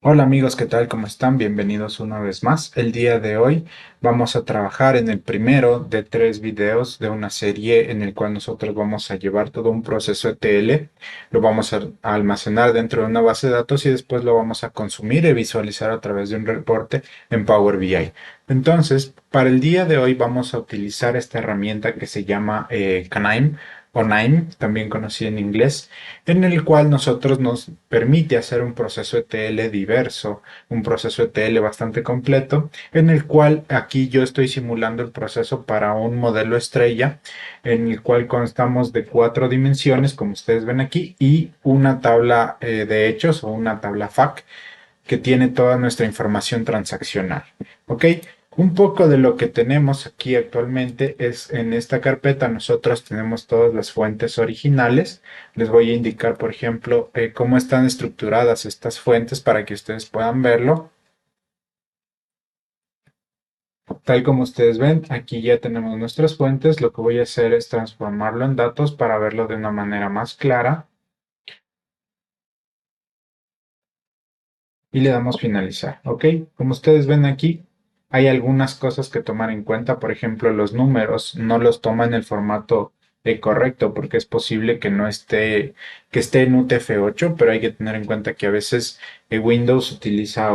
Hola amigos, ¿qué tal? ¿Cómo están? Bienvenidos una vez más. El día de hoy vamos a trabajar en el primero de tres videos de una serie en el cual nosotros vamos a llevar todo un proceso ETL, lo vamos a almacenar dentro de una base de datos y después lo vamos a consumir y visualizar a través de un reporte en Power BI. Entonces, para el día de hoy vamos a utilizar esta herramienta que se llama Knaim o Nime, también conocida en inglés, en el cual nosotros nos permite hacer un proceso ETL diverso, un proceso ETL bastante completo, en el cual aquí yo estoy simulando el proceso para un modelo estrella, en el cual constamos de cuatro dimensiones, como ustedes ven aquí, y una tabla de hechos o una tabla FAC que tiene toda nuestra información transaccional. ¿Ok? Un poco de lo que tenemos aquí actualmente es en esta carpeta nosotros tenemos todas las fuentes originales. Les voy a indicar, por ejemplo, cómo están estructuradas estas fuentes para que ustedes puedan verlo. Tal como ustedes ven, aquí ya tenemos nuestras fuentes. Lo que voy a hacer es transformarlo en datos para verlo de una manera más clara y le damos finalizar. ¿Ok? Como ustedes ven aquí, hay algunas cosas que tomar en cuenta. Por ejemplo, los números no los toma en el formato correcto porque es posible que no esté, que esté en UTF-8, pero hay que tener en cuenta que a veces Windows utiliza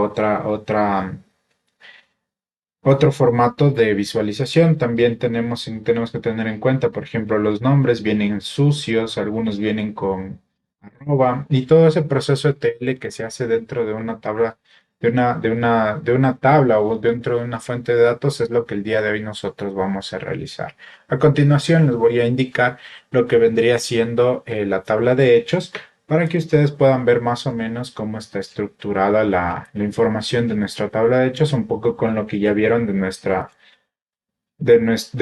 otro formato de visualización. También tenemos que tener en cuenta, por ejemplo, los nombres vienen sucios, algunos vienen con arroba, y todo ese proceso de TL que se hace dentro de una tabla, de una tabla o dentro de una fuente de datos es lo que el día de hoy nosotros vamos a realizar. A continuación les voy a indicar lo que vendría siendo la tabla de hechos para que ustedes puedan ver más o menos cómo está estructurada la información de nuestra tabla de hechos, un poco con lo que ya vieron de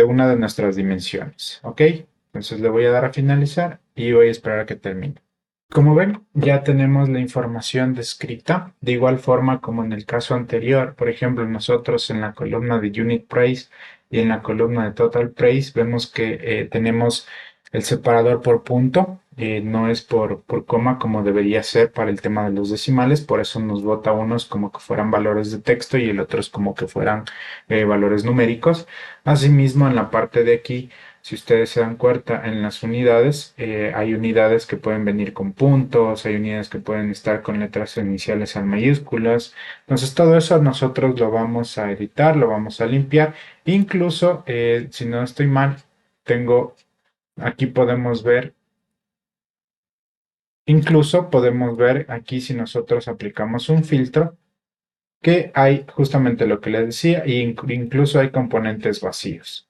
una de nuestras dimensiones. ¿Ok? Entonces le voy a dar a finalizar y voy a esperar a que termine. Como ven, ya tenemos la información descrita, de igual forma como en el caso anterior. Por ejemplo, nosotros en la columna de Unit Price y en la columna de Total Price vemos que tenemos el separador por punto, no es por coma como debería ser para el tema de los decimales, por eso nos bota unos como que fueran valores de texto y el otro es como que fueran valores numéricos. Asimismo, en la parte de aquí, si ustedes se dan cuenta, en las unidades, hay unidades que pueden venir con puntos, hay unidades que pueden estar con letras iniciales en mayúsculas. Entonces, todo eso nosotros lo vamos a editar, lo vamos a limpiar. Incluso, si no estoy mal, aquí podemos ver, incluso podemos ver aquí si nosotros aplicamos un filtro, que hay justamente lo que les decía, e incluso hay componentes vacíos.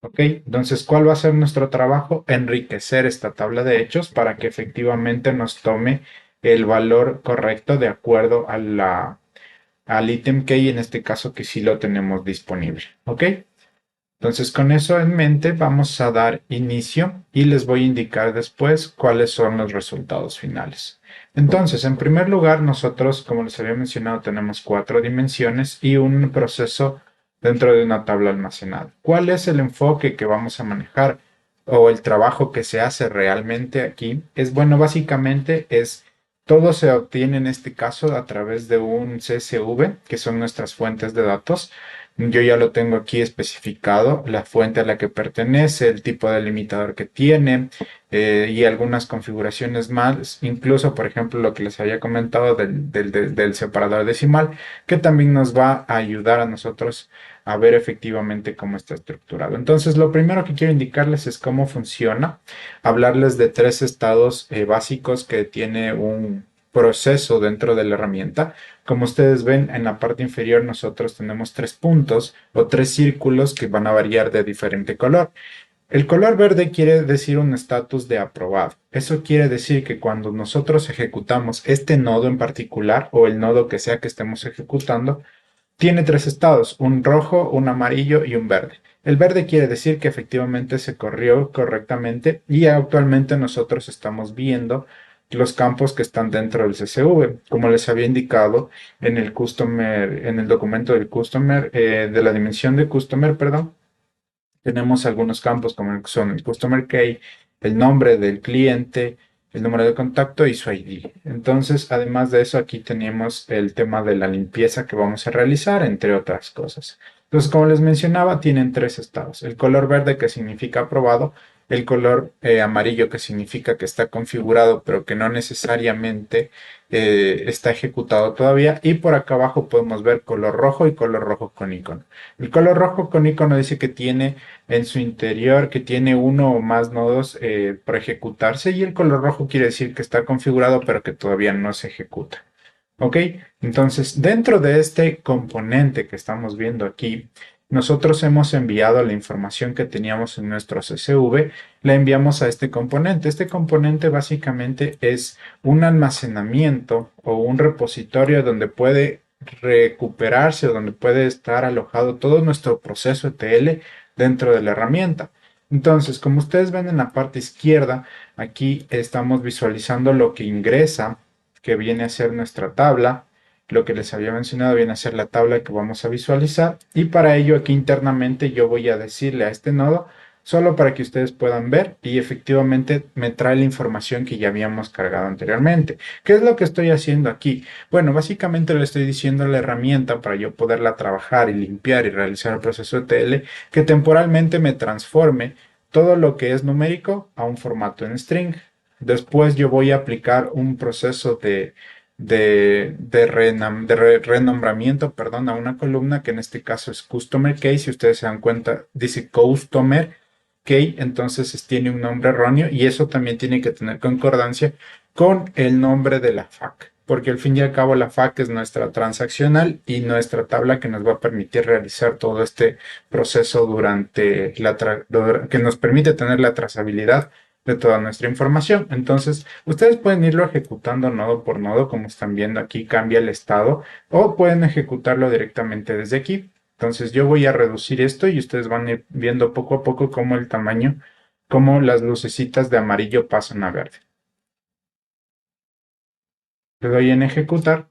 ¿Ok? Entonces, ¿cuál va a ser nuestro trabajo? Enriquecer esta tabla de hechos para que efectivamente nos tome el valor correcto de acuerdo al ítem key, en este caso que sí lo tenemos disponible. ¿Ok? Entonces, con eso en mente, vamos a dar inicio y les voy a indicar después cuáles son los resultados finales. Entonces, en primer lugar, nosotros, como les había mencionado, tenemos cuatro dimensiones y un proceso dentro de una tabla almacenada. ¿Cuál es el enfoque que vamos a manejar o el trabajo que se hace realmente aquí? Es bueno, básicamente es todo se obtiene en este caso a través de un CSV, que son nuestras fuentes de datos. Yo ya lo tengo aquí especificado, la fuente a la que pertenece, el tipo de limitador que tiene y algunas configuraciones más, incluso por ejemplo lo que les había comentado del separador decimal, que también nos va a ayudar a nosotros a ver efectivamente cómo está estructurado. Entonces, lo primero que quiero indicarles es cómo funciona, hablarles de tres estados básicos que tiene un proceso dentro de la herramienta. Como ustedes ven, en la parte inferior nosotros tenemos tres puntos o tres círculos que van a variar de diferente color. El color verde quiere decir un estatus de aprobado. Eso quiere decir que cuando nosotros ejecutamos este nodo en particular o el nodo que sea que estemos ejecutando, tiene tres estados, un rojo, un amarillo y un verde. El verde quiere decir que efectivamente se corrió correctamente y actualmente nosotros estamos viendo los campos que están dentro del CSV. Como les había indicado en el documento del customer, de la dimensión de customer, perdón, tenemos algunos campos como son el customer key, el nombre del cliente, el número de contacto y su ID. Entonces, además de eso, aquí tenemos el tema de la limpieza que vamos a realizar, entre otras cosas. Entonces, como les mencionaba, tienen tres estados. El color verde que significa aprobado, el color amarillo que significa que está configurado, pero que no necesariamente está ejecutado todavía. Y por acá abajo podemos ver color rojo y color rojo con icono. El color rojo con icono dice que tiene en su interior, que tiene uno o más nodos por ejecutarse, y el color rojo quiere decir que está configurado pero que todavía no se ejecuta. ¿Ok? Entonces, dentro de este componente que estamos viendo aquí, nosotros hemos enviado la información que teníamos en nuestro CSV, la enviamos a este componente. Este componente básicamente es un almacenamiento o un repositorio donde puede recuperarse o donde puede estar alojado todo nuestro proceso ETL dentro de la herramienta. Entonces, como ustedes ven en la parte izquierda, aquí estamos visualizando lo que ingresa, que viene a ser nuestra tabla. Lo que les había mencionado viene a ser la tabla que vamos a visualizar, y para ello aquí internamente yo voy a decirle a este nodo, solo para que ustedes puedan ver, y efectivamente me trae la información que ya habíamos cargado anteriormente. ¿Qué es lo que estoy haciendo aquí? Bueno, básicamente le estoy diciendo a la herramienta, para yo poderla trabajar y limpiar y realizar el proceso ETL, que temporalmente me transforme todo lo que es numérico a un formato en string. Después yo voy a aplicar un proceso de renombramiento, perdón, a una columna que en este caso es Customer Key. Si ustedes se dan cuenta, dice Customer Key, entonces tiene un nombre erróneo, y eso también tiene que tener concordancia con el nombre de la FAQ, porque al fin y al cabo la FAQ es nuestra transaccional y nuestra tabla que nos va a permitir realizar todo este proceso durante que nos permite tener la trazabilidad de toda nuestra información. Entonces, ustedes pueden irlo ejecutando nodo por nodo, como están viendo aquí, cambia el estado, o pueden ejecutarlo directamente desde aquí. Entonces, yo voy a reducir esto y ustedes van a ir viendo poco a poco cómo el tamaño, cómo las lucecitas de amarillo pasan a verde. Le doy en ejecutar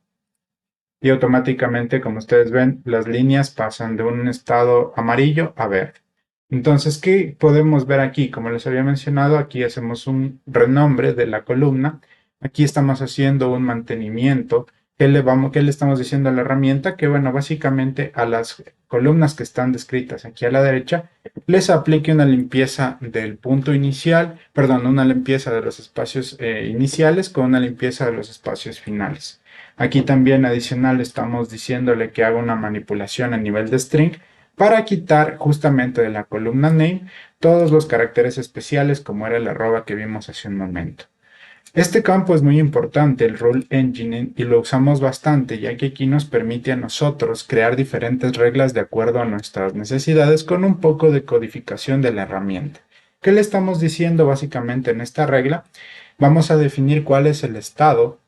y automáticamente, como ustedes ven, las líneas pasan de un estado amarillo a verde. Entonces, ¿qué podemos ver aquí? Como les había mencionado, aquí hacemos un renombre de la columna. Aquí estamos haciendo un mantenimiento. ¿Qué le estamos diciendo a la herramienta? Que, bueno, básicamente a las columnas que están descritas aquí a la derecha, les aplique una limpieza del punto inicial, perdón, una limpieza de los espacios iniciales con una limpieza de los espacios finales. Aquí también adicional estamos diciéndole que haga una manipulación a nivel de string para quitar justamente de la columna name todos los caracteres especiales, como era el arroba que vimos hace un momento. Este campo es muy importante, el Rule Engine, y lo usamos bastante, ya que aquí nos permite a nosotros crear diferentes reglas de acuerdo a nuestras necesidades con un poco de codificación de la herramienta. ¿Qué le estamos diciendo básicamente en esta regla? Vamos a definir cuál es el estado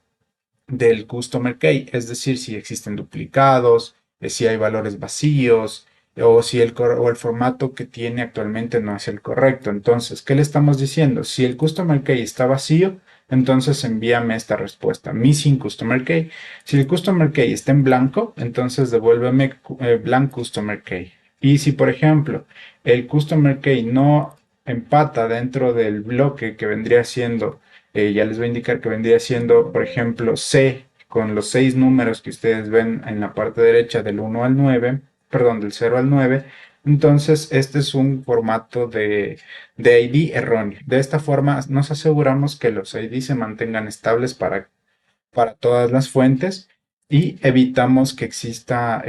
del Customer Key, es decir, si existen duplicados, si hay valores vacíos, o si el formato que tiene actualmente no es el correcto. Entonces, ¿qué le estamos diciendo? Si el Customer Key está vacío, entonces envíame esta respuesta, Missing Customer Key. Si el Customer Key está en blanco, entonces devuélveme blank Customer Key. Y si, por ejemplo, el Customer Key no empata dentro del bloque que vendría siendo, ya les voy a indicar que vendría siendo, por ejemplo, C, con los 6 números que ustedes ven en la parte derecha del 1 al 9, perdón, del 0 al 9. Entonces, este es un formato de ID erróneo. De esta forma, nos aseguramos que los ID se mantengan estables para todas las fuentes, y evitamos que exista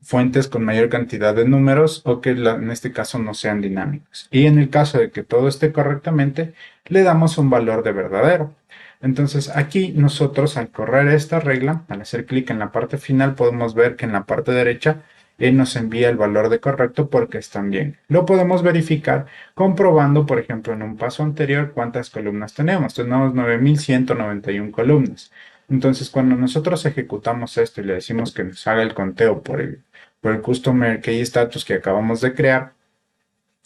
fuentes con mayor cantidad de números, o que en este caso no sean dinámicos. Y en el caso de que todo esté correctamente, le damos un valor de verdadero. Entonces aquí nosotros, al correr esta regla, al hacer clic en la parte final, podemos ver que en la parte derecha nos envía el valor de correcto porque están bien. Lo podemos verificar comprobando, por ejemplo, en un paso anterior cuántas columnas tenemos. Tenemos 9191 columnas. Entonces, cuando nosotros ejecutamos esto y le decimos que nos haga el conteo por el Customer Key Status que acabamos de crear,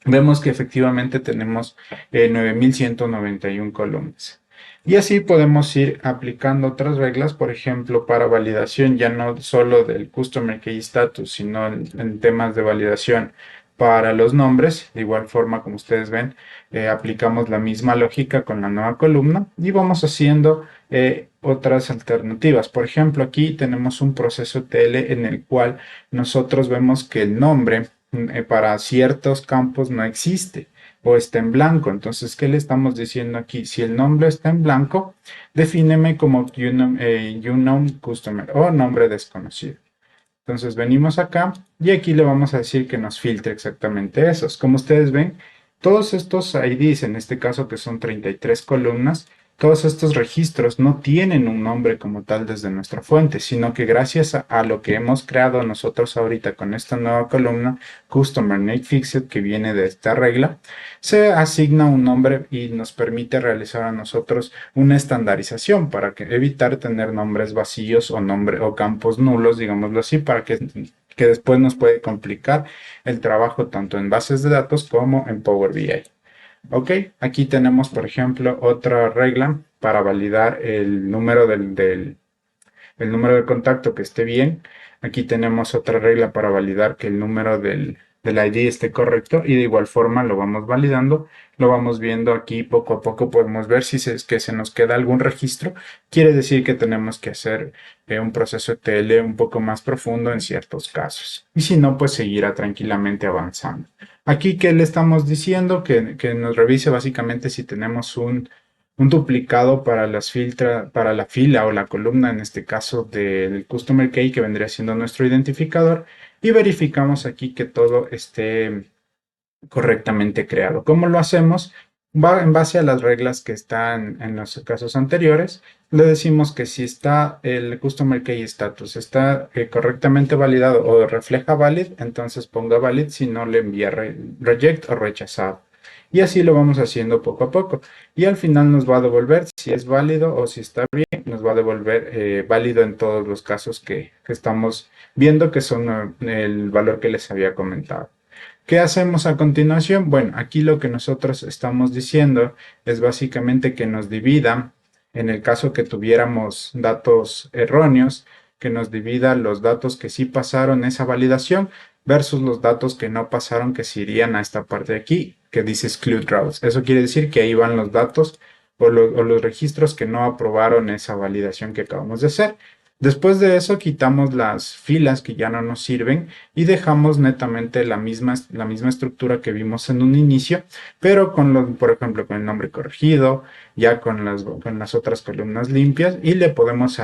vemos que efectivamente tenemos 9191 columnas. Y así podemos ir aplicando otras reglas, por ejemplo, para validación ya no solo del Customer Key Status, sino en temas de validación para los nombres. De igual forma, como ustedes ven, aplicamos la misma lógica con la nueva columna y vamos haciendo otras alternativas. Por ejemplo, aquí tenemos un proceso TL en el cual nosotros vemos que el nombre para ciertos campos no existe o está en blanco. Entonces, ¿qué le estamos diciendo aquí? Si el nombre está en blanco, defíneme como unknown customer o nombre desconocido. Entonces venimos acá y aquí le vamos a decir que nos filtre exactamente esos. Como ustedes ven, todos estos IDs, en este caso que son 33 columnas, todos estos registros no tienen un nombre como tal desde nuestra fuente, sino que gracias a lo que hemos creado nosotros ahorita con esta nueva columna, Customer Name Fixed, que viene de esta regla, se asigna un nombre y nos permite realizar a nosotros una estandarización para evitar tener nombres vacíos o campos nulos, digámoslo así, para que después nos puede complicar el trabajo tanto en bases de datos como en Power BI. Ok, aquí tenemos, por ejemplo, otra regla para validar el número el número de contacto que esté bien. Aquí tenemos otra regla para validar que el número del ID esté correcto y de igual forma lo vamos validando, lo vamos viendo aquí poco a poco, podemos ver si es que se nos queda algún registro, quiere decir que tenemos que hacer un proceso ETL un poco más profundo en ciertos casos y si no, pues seguirá tranquilamente avanzando. Aquí, ¿qué le estamos diciendo? Que nos revise básicamente si tenemos un duplicado para para la fila o la columna, en este caso del Customer Key, que vendría siendo nuestro identificador, y verificamos aquí que todo esté correctamente creado. ¿Cómo lo hacemos? Va en base a las reglas que están en los casos anteriores. Le decimos que si está el Customer Key Status está correctamente validado o refleja valid, entonces ponga valid, si no le envía reject o rechazado. Y así lo vamos haciendo poco a poco. Y al final nos va a devolver si es válido o si está bien, nos va a devolver válido en todos los casos que estamos viendo, que son el valor que les había comentado. ¿Qué hacemos a continuación? Bueno, aquí lo que nosotros estamos diciendo es básicamente que nos divida, en el caso que tuviéramos datos erróneos, que nos divida los datos que sí pasaron esa validación versus los datos que no pasaron, que se irían a esta parte de aquí, que dice exclude rows. Eso quiere decir que ahí van los datos o los registros que no aprobaron esa validación que acabamos de hacer. Después de eso quitamos las filas que ya no nos sirven y dejamos netamente la misma estructura que vimos en un inicio, pero por ejemplo, con el nombre corregido, ya con las otras columnas limpias y las podemos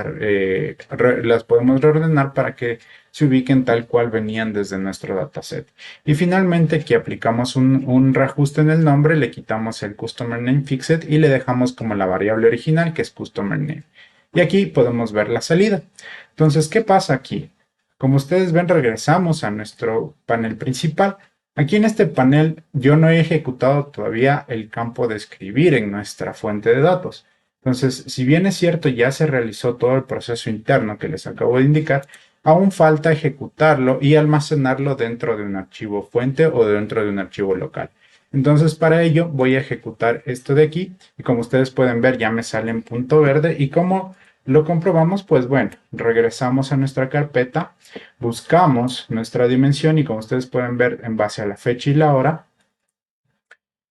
reordenar para que se ubiquen tal cual venían desde nuestro dataset. Y finalmente aquí aplicamos un reajuste en el nombre, le quitamos el Customer Name Fixed y le dejamos como la variable original que es Customer Name. Y aquí podemos ver la salida. Entonces, ¿qué pasa aquí? Como ustedes ven, regresamos a nuestro panel principal. Aquí en este panel yo no he ejecutado todavía el campo de escribir en nuestra fuente de datos. Entonces, si bien es cierto, ya se realizó todo el proceso interno que les acabo de indicar, aún falta ejecutarlo y almacenarlo dentro de un archivo fuente o dentro de un archivo local. Entonces, para ello voy a ejecutar esto de aquí y como ustedes pueden ver ya me sale en punto verde y como lo comprobamos, pues bueno, regresamos a nuestra carpeta, buscamos nuestra dimensión y como ustedes pueden ver en base a la fecha y la hora,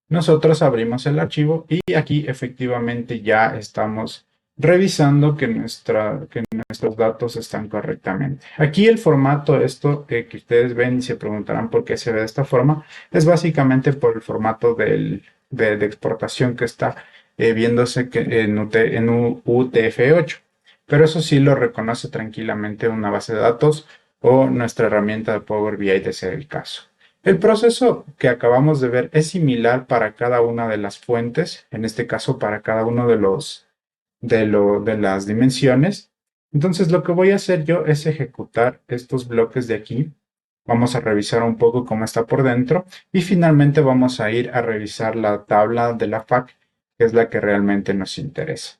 nosotros abrimos el archivo y aquí efectivamente ya estamos revisando que nuestros datos están correctamente. Aquí el formato, esto que ustedes ven y se preguntarán por qué se ve de esta forma, es básicamente por el formato de exportación que está viéndose que en UTF-8. Pero eso sí lo reconoce tranquilamente una base de datos o nuestra herramienta de Power BI de ser el caso. El proceso que acabamos de ver es similar para cada una de las fuentes, en este caso para cada uno de las dimensiones. Entonces lo que voy a hacer yo es ejecutar estos bloques de aquí. Vamos a revisar un poco cómo está por dentro y finalmente vamos a ir a revisar la tabla de la FAQ, que es la que realmente nos interesa.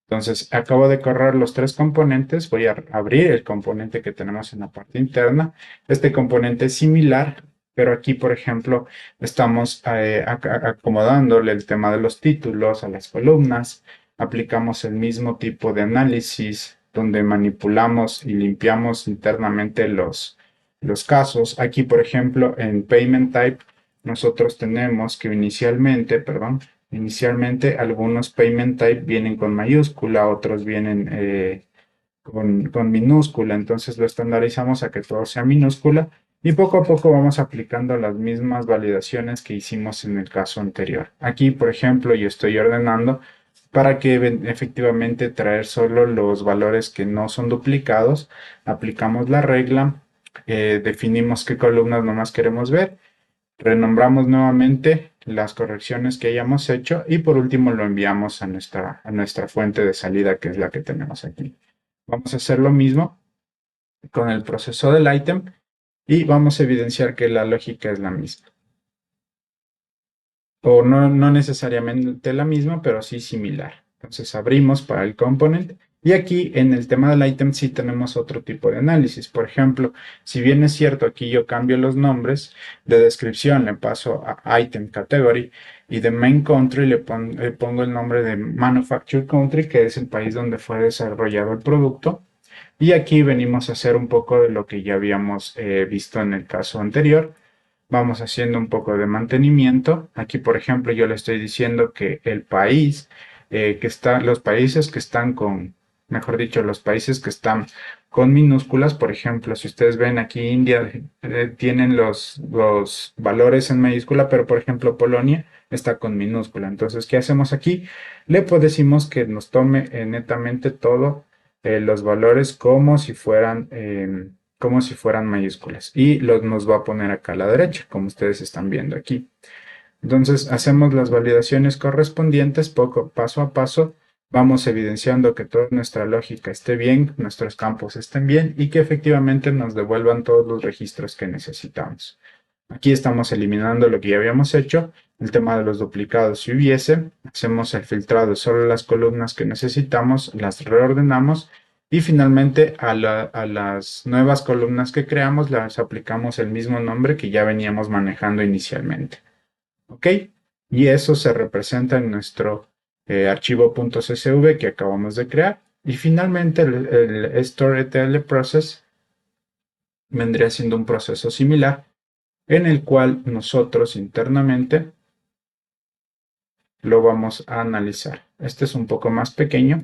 Entonces, acabo de correr los tres componentes. Voy a abrir el componente que tenemos en la parte interna. Este componente es similar, pero aquí, por ejemplo, estamos acomodándole el tema de los títulos a las columnas. Aplicamos el mismo tipo de análisis donde manipulamos y limpiamos internamente los casos. Aquí, por ejemplo, en Payment Type, nosotros tenemos que inicialmente algunos Payment Type vienen con mayúscula, otros vienen con minúscula, entonces lo estandarizamos a que todo sea minúscula y poco a poco vamos aplicando las mismas validaciones que hicimos en el caso anterior. Aquí, por ejemplo, yo estoy ordenando para que efectivamente traer solo los valores que no son duplicados. Aplicamos la regla, definimos qué columnas nomás queremos ver, renombramos nuevamente las correcciones que hayamos hecho y por último lo enviamos a nuestra fuente de salida, que es la que tenemos aquí. Vamos a hacer lo mismo con el proceso del ítem y vamos a evidenciar que la lógica es la misma. O no necesariamente la misma, pero sí similar. Entonces abrimos para el component y aquí en el tema del item sí tenemos otro tipo de análisis. Por ejemplo, si bien es cierto aquí yo cambio los nombres de descripción, le paso a item category y de main country le pongo el nombre de manufacture country, que es el país donde fue desarrollado el producto. Y aquí venimos a hacer un poco de lo que ya habíamos visto en el caso anterior. Vamos haciendo un poco de mantenimiento. Aquí, por ejemplo, yo le estoy diciendo que el país los países que están con, mejor dicho, los países que están con minúsculas, por ejemplo, si ustedes ven aquí India tienen los valores en mayúscula, pero por ejemplo Polonia está con minúscula. Entonces, ¿qué hacemos aquí? Le decimos que nos tome netamente todo los valores como si fueran mayúsculas y nos va a poner acá a la derecha, como ustedes están viendo aquí. Entonces hacemos las validaciones correspondientes paso a paso, vamos evidenciando que toda nuestra lógica esté bien, nuestros campos estén bien y que efectivamente nos devuelvan todos los registros que necesitamos. Aquí estamos eliminando lo que ya habíamos hecho, el tema de los duplicados si hubiese, hacemos el filtrado de solo las columnas que necesitamos, las reordenamos y finalmente a las nuevas columnas que creamos las aplicamos el mismo nombre que ya veníamos manejando inicialmente. ¿Ok? Y eso se representa en nuestro archivo .csv que acabamos de crear. Y finalmente el storytell process vendría siendo un proceso similar en el cual nosotros internamente lo vamos a analizar. Este es un poco más pequeño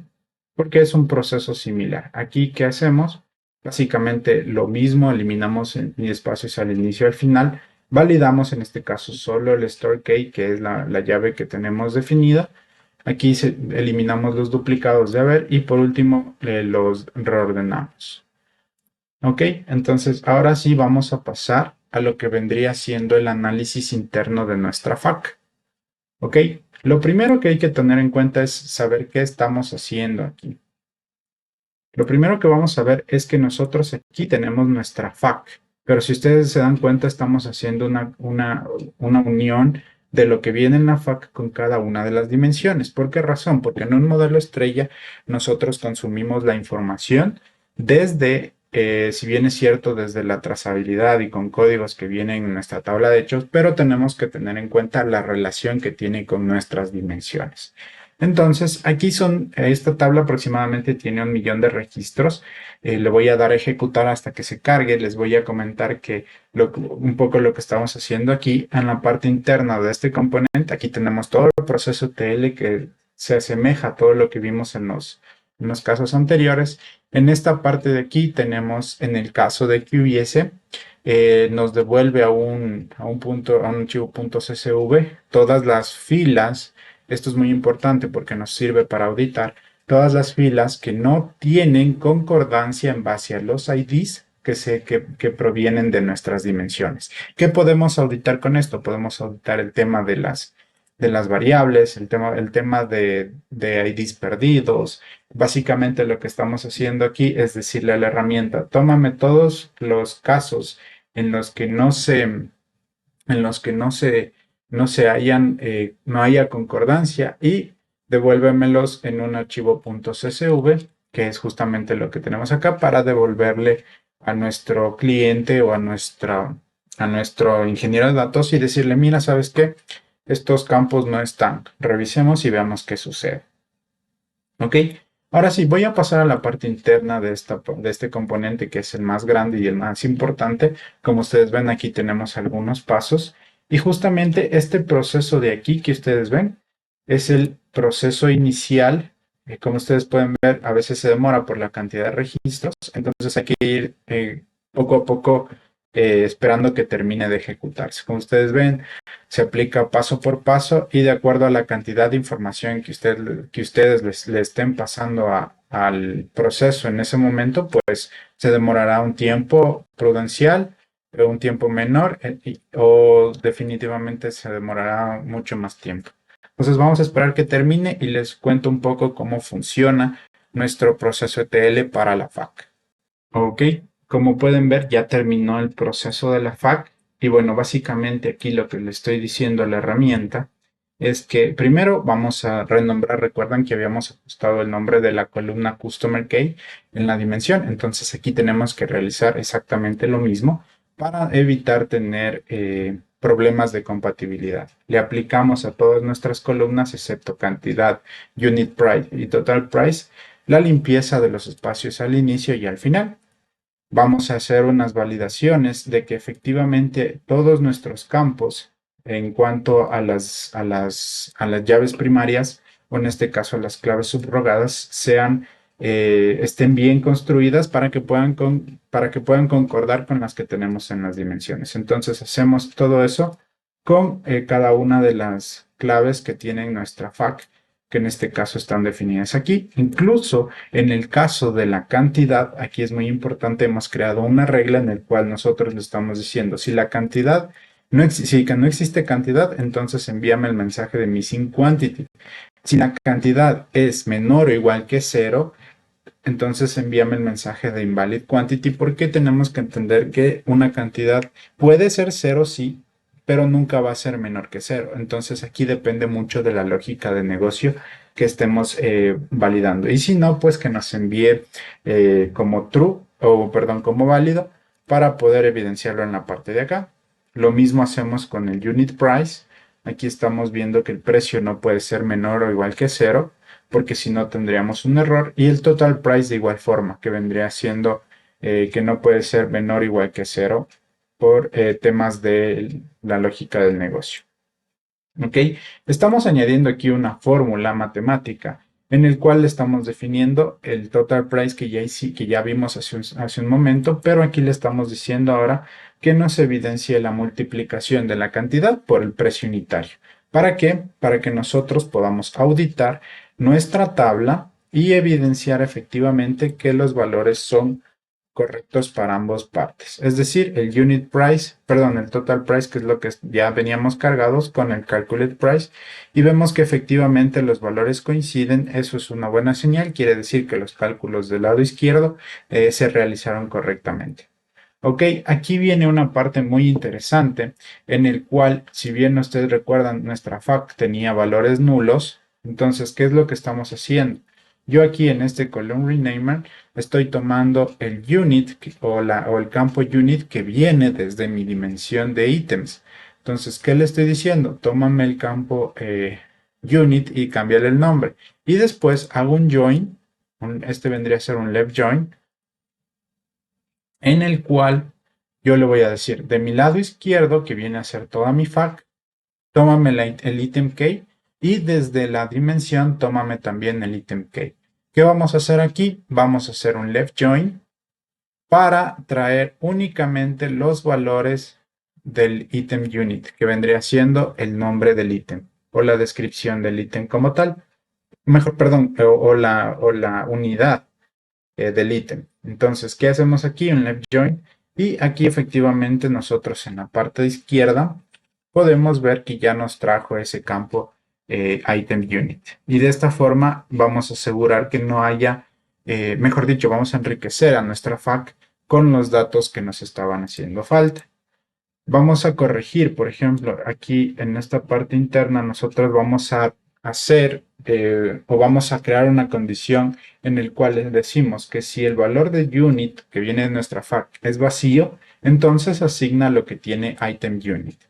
porque es un proceso similar. Aquí, ¿qué hacemos? Básicamente lo mismo, eliminamos espacios al inicio y al final. Validamos en este caso solo el store key, que es la llave que tenemos definida. Aquí eliminamos los duplicados de haber y por último los reordenamos. Ok, entonces ahora sí vamos a pasar a lo que vendría siendo el análisis interno de nuestra FAQ. Ok, lo primero que hay que tener en cuenta es saber qué estamos haciendo aquí. Lo primero que vamos a ver es que nosotros aquí tenemos nuestra FAQ, pero si ustedes se dan cuenta estamos haciendo una unión de lo que viene en la FAQ con cada una de las dimensiones. ¿Por qué razón? Porque en un modelo estrella nosotros consumimos la información desde, si bien es cierto, desde la trazabilidad y con códigos que vienen en nuestra tabla de hechos, pero tenemos que tener en cuenta la relación que tiene con nuestras dimensiones. Entonces, aquí esta tabla aproximadamente tiene 1 millón de registros. Le voy a dar a ejecutar hasta que se cargue. Les voy a comentar que un poco lo que estamos haciendo aquí en la parte interna de este componente. Aquí tenemos todo el proceso TL que se asemeja a todo lo que vimos en los casos anteriores. En esta parte de aquí tenemos, en el caso de que hubiese, nos devuelve a un archivo .csv todas las filas. Esto es muy importante porque nos sirve para auditar todas las filas que no tienen concordancia en base a los IDs que provienen de nuestras dimensiones. ¿Qué podemos auditar con esto? Podemos auditar el tema de las variables, el tema de IDs perdidos. Básicamente lo que estamos haciendo aquí es decirle a la herramienta, tómame todos los casos en los que no haya concordancia y devuélvemelos en un archivo .csv, que es justamente lo que tenemos acá para devolverle a nuestro cliente o a nuestro ingeniero de datos y decirle, mira, ¿sabes qué? Estos campos no están. Revisemos y veamos qué sucede. ¿Ok? Ahora sí, voy a pasar a la parte interna de este componente que es el más grande y el más importante. Como ustedes ven, aquí tenemos algunos pasos y justamente este proceso de aquí que ustedes ven es el proceso inicial. Como ustedes pueden ver, a veces se demora por la cantidad de registros, entonces hay que ir poco a poco esperando que termine de ejecutarse. Como ustedes ven, se aplica paso por paso y de acuerdo a la cantidad de información que ustedes le estén pasando al proceso en ese momento, pues se demorará un tiempo prudencial, un tiempo menor o definitivamente se demorará mucho más tiempo. Entonces vamos a esperar que termine y les cuento un poco cómo funciona nuestro proceso ETL para la FAQ. Ok, como pueden ver, ya terminó el proceso de la FAQ y bueno, básicamente aquí lo que le estoy diciendo a la herramienta es que primero vamos a renombrar, recuerdan que habíamos ajustado el nombre de la columna Customer Key en la dimensión, entonces aquí tenemos que realizar exactamente lo mismo para evitar tener problemas de compatibilidad. Le aplicamos a todas nuestras columnas, excepto cantidad, unit price y total price, la limpieza de los espacios al inicio y al final. Vamos a hacer unas validaciones de que efectivamente todos nuestros campos en cuanto a las llaves primarias, o en este caso las claves subrogadas, estén bien construidas para que puedan concordar con las que tenemos en las dimensiones. Entonces hacemos todo eso con cada una de las claves que tiene nuestra FAQ, que en este caso están definidas aquí. Incluso en el caso de la cantidad, aquí es muy importante, hemos creado una regla en la cual nosotros le estamos diciendo, si la cantidad si no existe cantidad, entonces envíame el mensaje de missing quantity. Si la cantidad es menor o igual que cero, entonces envíame el mensaje de invalid quantity porque tenemos que entender que una cantidad puede ser cero, sí, pero nunca va a ser menor que cero. Entonces aquí depende mucho de la lógica de negocio que estemos validando. Y si no, pues que nos envíe como true o perdón, como válido para poder evidenciarlo en la parte de acá. Lo mismo hacemos con el unit price. Aquí estamos viendo que el precio no puede ser menor o igual que cero porque si no tendríamos un error. Y el total price de igual forma, que vendría siendo que no puede ser menor o igual que cero por temas de la lógica del negocio. ¿Ok? Estamos añadiendo aquí una fórmula matemática en el cual estamos definiendo el total price que ya vimos hace un momento, pero aquí le estamos diciendo ahora que nos evidencie la multiplicación de la cantidad por el precio unitario. ¿Para qué? Para que nosotros podamos auditar nuestra tabla y evidenciar efectivamente que los valores son correctos para ambas partes. Es decir, el unit price, perdón, el total price, que es lo que ya veníamos cargados con el calculate price, y vemos que efectivamente los valores coinciden. Eso es una buena señal, quiere decir que los cálculos del lado izquierdo se realizaron correctamente. Ok, aquí viene una parte muy interesante en el cual, si bien ustedes recuerdan, nuestra FAQ tenía valores nulos. Entonces, ¿qué es lo que estamos haciendo? Yo aquí en este column renamer estoy tomando el unit o el campo unit que viene desde mi dimensión de ítems. Entonces, ¿qué le estoy diciendo? Tómame el campo unit y cámbiale el nombre. Y después hago un join, este vendría a ser un left join, en el cual yo le voy a decir de mi lado izquierdo, que viene a ser toda mi FAQ, tómame el ítem key y desde la dimensión tómame también el ítem key. ¿Qué vamos a hacer aquí? Vamos a hacer un left join para traer únicamente los valores del ítem unit, que vendría siendo el nombre del ítem o la descripción del ítem como tal. Mejor, perdón, o la unidad del ítem. Entonces, ¿qué hacemos aquí? Un left join. Y aquí efectivamente nosotros en la parte izquierda podemos ver que ya nos trajo ese campo item unit. Y de esta forma vamos a asegurar que no haya, mejor dicho, vamos a enriquecer a nuestra FAQ con los datos que nos estaban haciendo falta. Vamos a corregir, por ejemplo, aquí en esta parte interna nosotros vamos a hacer o vamos a crear una condición en el cual les decimos que si el valor de unit que viene de nuestra FAQ es vacío, entonces asigna lo que tiene item unit.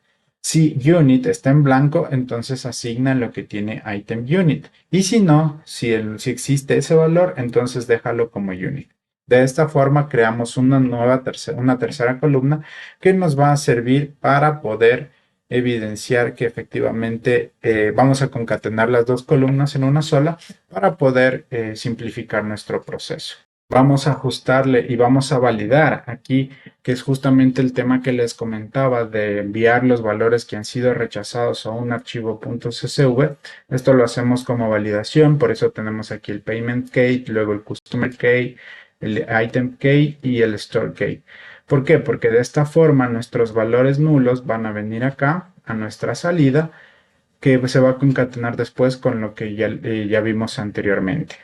Si unit está en blanco, entonces asigna lo que tiene item unit. Y si no, si existe ese valor, entonces déjalo como unit. De esta forma creamos una tercera columna que nos va a servir para poder evidenciar que efectivamente vamos a concatenar las dos columnas en una sola para poder simplificar nuestro proceso. Vamos a ajustarle y vamos a validar aquí, que es justamente el tema que les comentaba de enviar los valores que han sido rechazados a un archivo .csv. Esto lo hacemos como validación, por eso tenemos aquí el payment key, luego el customer key, el item key y el store key. ¿Por qué? Porque de esta forma nuestros valores nulos van a venir acá a nuestra salida, que se va a concatenar después con lo que ya vimos anteriormente.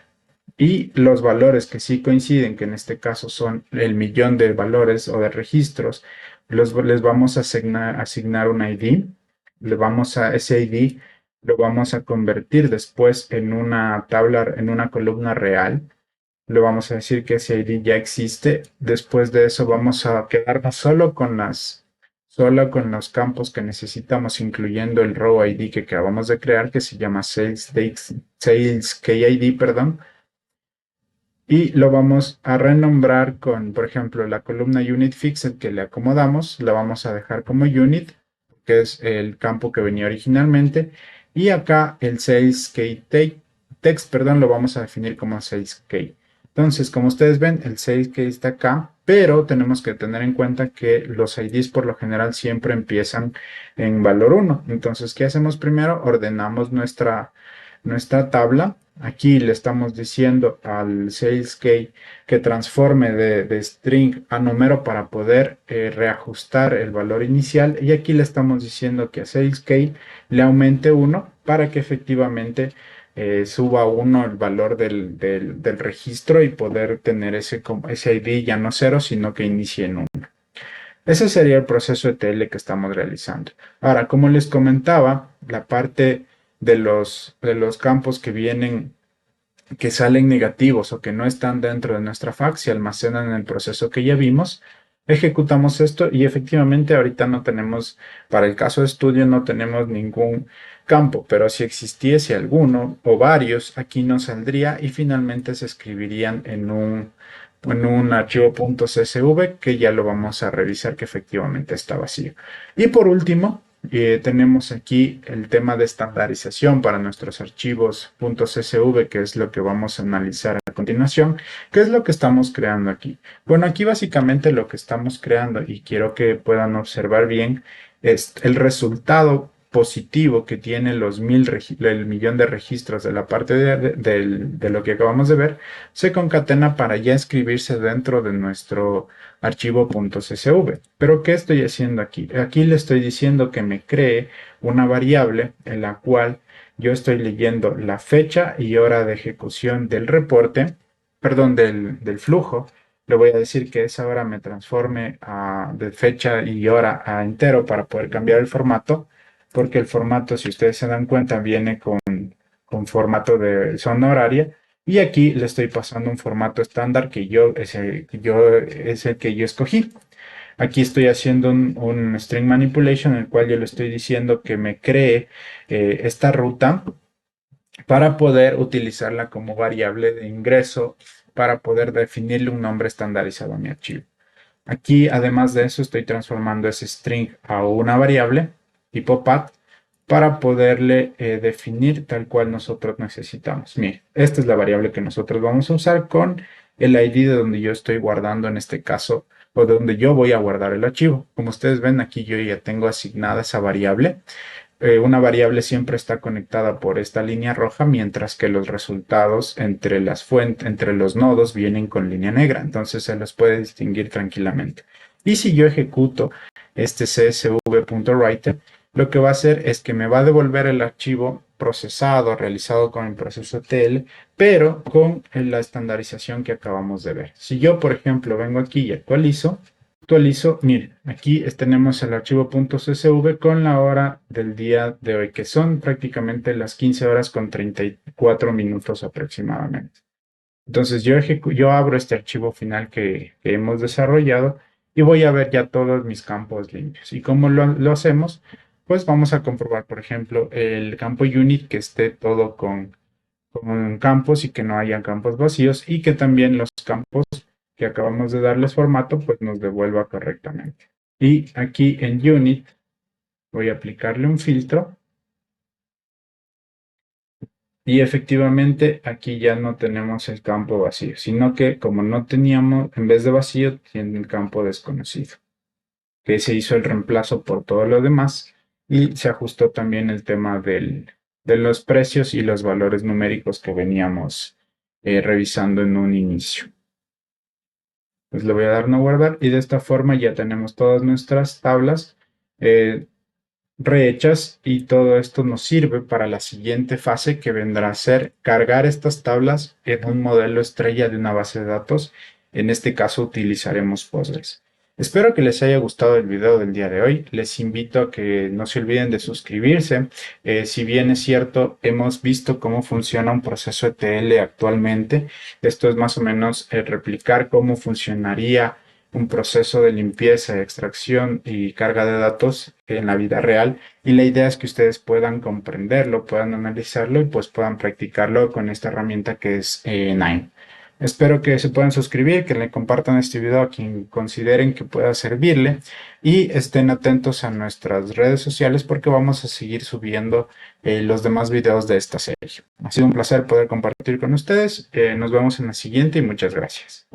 Y los valores que sí coinciden, que en este caso son el millón de valores o de registros, les vamos a asignar un ID. Ese ID lo vamos a convertir después en una tabla, en una columna real. Le vamos a decir que ese ID ya existe. Después de eso vamos a quedarnos solo con los campos que necesitamos, incluyendo el row ID que acabamos de crear, que se llama Sales KID, perdón. Y lo vamos a renombrar con, por ejemplo, la columna unit fixed que le acomodamos, la vamos a dejar como unit, que es el campo que venía originalmente. Y acá el sales key text, perdón, lo vamos a definir como sales key. Entonces, como ustedes ven, el sales key está acá, pero tenemos que tener en cuenta que los IDs por lo general siempre empiezan en valor 1. Entonces, ¿qué hacemos primero? Ordenamos nuestra tabla. Aquí le estamos diciendo al sales key que transforme de string a número para poder reajustar el valor inicial. Y aquí le estamos diciendo que a sales key le aumente 1 para que efectivamente suba 1 el valor del registro y poder tener ese ID ya no 0, sino que inicie en 1. Ese sería el proceso ETL que estamos realizando. Ahora, como les comentaba, la parte de los campos que salen negativos o que no están dentro de nuestra fac, se almacenan en el proceso que ya vimos. Ejecutamos esto y efectivamente ahorita no tenemos, para el caso de estudio, no tenemos ningún campo, pero si existiese alguno o varios, aquí nos saldría y finalmente se escribirían en un archivo .csv que ya lo vamos a revisar que efectivamente está vacío. Y por último, tenemos aquí el tema de estandarización para nuestros archivos .csv, que es lo que vamos a analizar a continuación. ¿Qué es lo que estamos creando aquí? Bueno, aquí básicamente lo que estamos creando, y quiero que puedan observar bien, es el resultado positivo que tiene el millón de registros de la parte de lo que acabamos de ver, se concatena para ya escribirse dentro de nuestro archivo .csv. Pero ¿qué estoy haciendo aquí? Aquí le estoy diciendo que me cree una variable en la cual yo estoy leyendo la fecha y hora de ejecución del reporte, perdón, del flujo. Le voy a decir que esa hora me transforme de fecha y hora a entero para poder cambiar el formato, porque el formato, si ustedes se dan cuenta, viene con formato de zona horaria. Y aquí le estoy pasando un formato estándar que es el que yo escogí. Aquí estoy haciendo un string manipulation en el cual yo le estoy diciendo que me cree esta ruta para poder utilizarla como variable de ingreso para poder definirle un nombre estandarizado a mi archivo. Aquí, además de eso, estoy transformando ese string a una variable tipo path para poderle definir tal cual nosotros necesitamos. Mire, esta es la variable que nosotros vamos a usar con el ID de donde yo estoy guardando en este caso, o de donde yo voy a guardar el archivo. Como ustedes ven, aquí yo ya tengo asignada esa variable. Una variable siempre está conectada por esta línea roja, mientras que los resultados entre los nodos vienen con línea negra. Entonces se los puede distinguir tranquilamente. Y si yo ejecuto este csv.writer, lo que va a hacer es que me va a devolver el archivo procesado, realizado con el proceso TL, pero con la estandarización que acabamos de ver. Si yo, por ejemplo, vengo aquí y actualizo, miren, aquí tenemos el archivo .csv con la hora del día de hoy, que son prácticamente las 15 horas con 34 minutos aproximadamente. Entonces yo abro este archivo final que hemos desarrollado y voy a ver ya todos mis campos limpios. ¿Y cómo lo hacemos? pues vamos a comprobar, por ejemplo, el campo unit que esté todo con campos y que no haya campos vacíos y que también los campos que acabamos de darles formato, pues nos devuelva correctamente. Y aquí en unit voy a aplicarle un filtro. Y efectivamente aquí ya no tenemos el campo vacío, sino que como no teníamos, en vez de vacío, tiene el campo desconocido, que se hizo el reemplazo por todo lo demás y se ajustó también el tema de los precios y los valores numéricos que veníamos revisando en un inicio. Pues le voy a dar no guardar y de esta forma ya tenemos todas nuestras tablas rehechas y todo esto nos sirve para la siguiente fase que vendrá a ser cargar estas tablas en un modelo estrella de una base de datos. En este caso utilizaremos Postgres. Espero que les haya gustado el video del día de hoy. Les invito a que no se olviden de suscribirse. Si bien es cierto, hemos visto cómo funciona un proceso ETL actualmente. Esto es más o menos replicar cómo funcionaría un proceso de limpieza, extracción y carga de datos en la vida real. Y la idea es que ustedes puedan comprenderlo, puedan analizarlo y pues puedan practicarlo con esta herramienta que es Nine. Espero que se puedan suscribir, que le compartan este video a quien consideren que pueda servirle y estén atentos a nuestras redes sociales porque vamos a seguir subiendo los demás videos de esta serie. Ha sido un placer poder compartir con ustedes. Nos vemos en la siguiente y muchas gracias.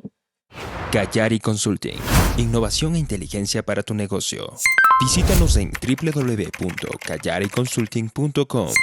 Kallari Consulting. Innovación e inteligencia para tu negocio. Visítanos en www.kallariconsulting.com.